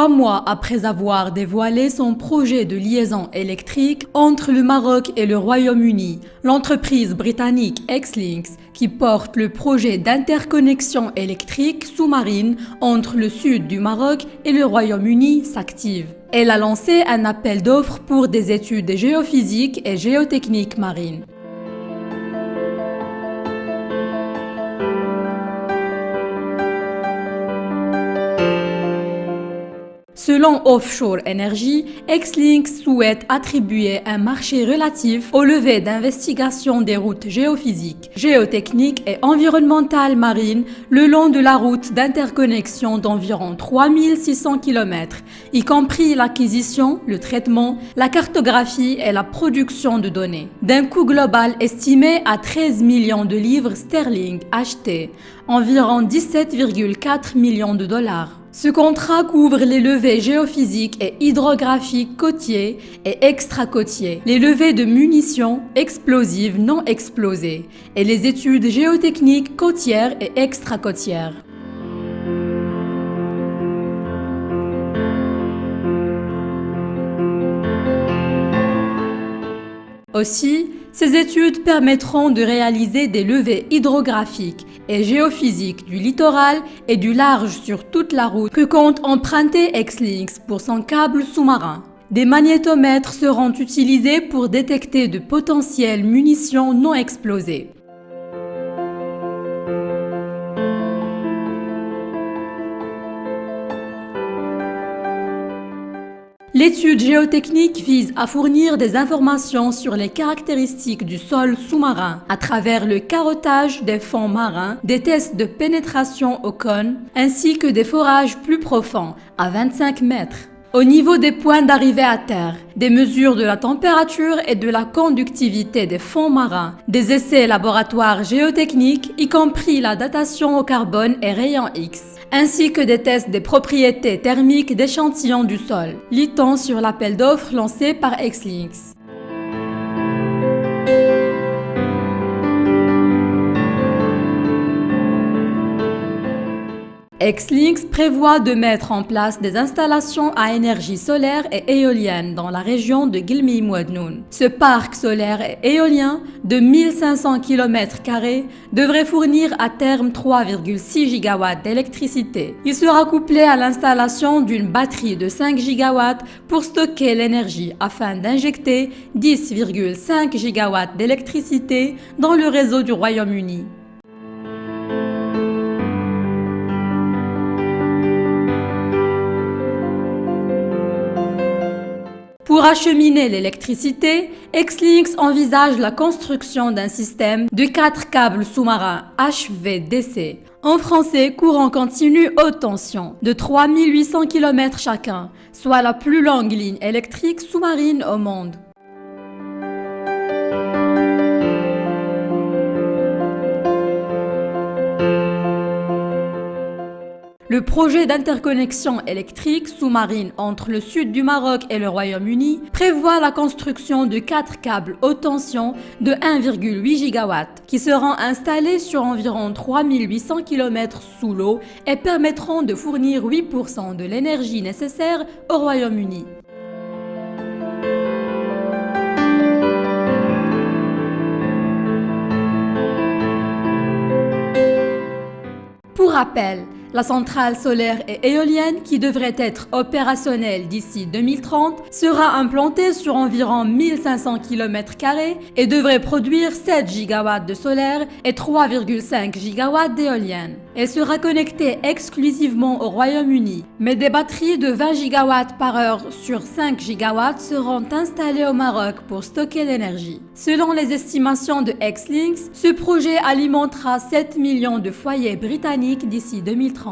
3 mois après avoir dévoilé son projet de liaison électrique entre le Maroc et le Royaume-Uni, l'entreprise britannique Xlinks, qui porte le projet d'interconnexion électrique sous-marine entre le sud du Maroc et le Royaume-Uni, s'active. Elle a lancé un appel d'offres pour des études géophysiques et géotechniques marines. Selon Offshore Energy, Xlinks souhaite attribuer un marché relatif au levé d'investigation des routes géophysiques, géotechniques et environnementales marines le long de la route d'interconnexion d'environ 3600 km, y compris l'acquisition, le traitement, la cartographie et la production de données, d'un coût global estimé à 13 millions de livres sterling achetés, environ 17,4 millions de dollars. Ce contrat couvre les levées géophysiques et hydrographiques côtiers et extra-côtiers, les levées de munitions explosives non explosées et les études géotechniques côtières et extra-côtières. Aussi, ces études permettront de réaliser des levées hydrographiques et géophysiques du littoral et du large sur toute la route que compte emprunter Xlinks pour son câble sous-marin. Des magnétomètres seront utilisés pour détecter de potentielles munitions non explosées. L'étude géotechnique vise à fournir des informations sur les caractéristiques du sol sous-marin à travers le carottage des fonds marins, des tests de pénétration au cône, ainsi que des forages plus profonds, à 25 mètres. Au niveau des points d'arrivée à terre, des mesures de la température et de la conductivité des fonds marins, des essais laboratoires géotechniques, y compris la datation au carbone et rayons X, ainsi que des tests des propriétés thermiques d'échantillons du sol, lit-on sur l'appel d'offres lancé par Xlinks. Xlinks prévoit de mettre en place des installations à énergie solaire et éolienne dans la région de Guilmim-Ouadnoun. Ce parc solaire et éolien de 1500 km² devrait fournir à terme 3,6 gigawatts d'électricité. Il sera couplé à l'installation d'une batterie de 5 gigawatts pour stocker l'énergie afin d'injecter 10,5 gigawatts d'électricité dans le réseau du Royaume-Uni. Pour acheminer l'électricité, Xlinks envisage la construction d'un système de 4 câbles sous-marins HVDC, en français courant continu haute tension, de 3800 km chacun, soit la plus longue ligne électrique sous-marine au monde. Le projet d'interconnexion électrique sous-marine entre le sud du Maroc et le Royaume-Uni prévoit la construction de 4 câbles haute tension de 1,8 gigawatts qui seront installés sur environ 3800 km sous l'eau et permettront de fournir 8% de l'énergie nécessaire au Royaume-Uni. Pour rappel, la centrale solaire et éolienne, qui devrait être opérationnelle d'ici 2030, sera implantée sur environ 1500 km² et devrait produire 7 gigawatts de solaire et 3,5 gigawatts d'éolienne. Elle sera connectée exclusivement au Royaume-Uni, mais des batteries de 20 gigawatts par heure sur 5 gigawatts seront installées au Maroc pour stocker l'énergie. Selon les estimations de Xlinks, ce projet alimentera 7 millions de foyers britanniques d'ici 2030.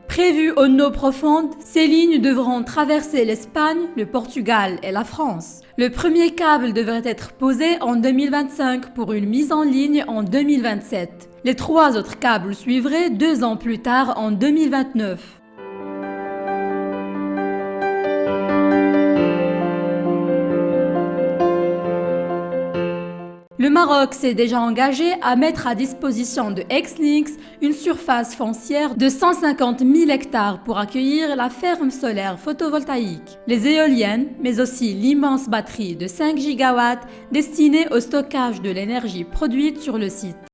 Prévues aux eaux profondes, ces lignes devront traverser l'Espagne, le Portugal et la France. Le premier câble devrait être posé en 2025 pour une mise en ligne en 2027. Les 3 autres câbles suivraient 2 ans plus tard en 2029. Le Maroc s'est déjà engagé à mettre à disposition de Xlinks une surface foncière de 150 000 hectares pour accueillir la ferme solaire photovoltaïque, les éoliennes, mais aussi l'immense batterie de 5 gigawatts destinée au stockage de l'énergie produite sur le site.